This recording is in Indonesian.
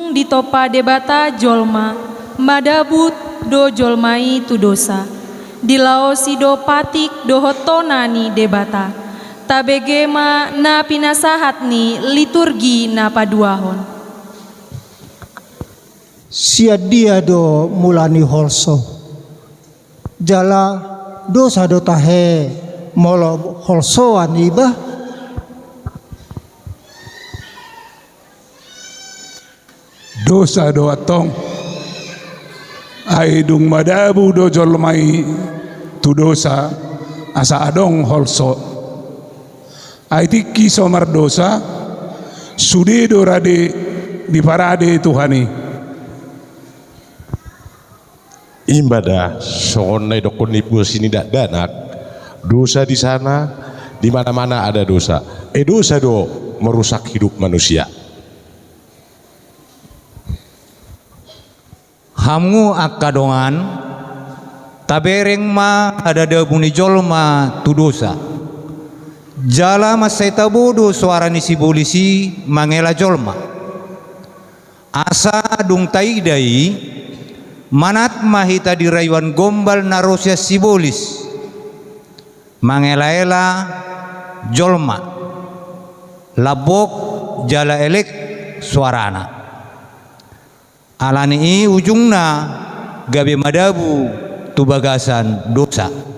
ujung ditopa debata jolma, madabut do jolmai tu dosa. Dilaosi do patik do hotonani debata. Tabegema na pinasahat ni liturgi na paduahon. Sia dia do mulani holso. Jala dosa do tahe molo holsoan iba. Dosa do atong aidung madabu do jolmai tu dosa asa adong holso aiti kisomar dosa sudi do rade di parade Tuhani imbada sonai dokon ibu sini dak danak dosa di sana di mana-mana ada dosa dosa do merusak hidup manusia. Hamu akadongan tabereng ma ada dabuni jolma tu dosa. Jala maseta bodo suara ni si polisi mangela jolma. Asa dung taidai manat mahita di rayuan gombal narosya sibolis mangela-ela jolma labok jala elek suarana alani ujungna gabe madabu tu bagasan dosa.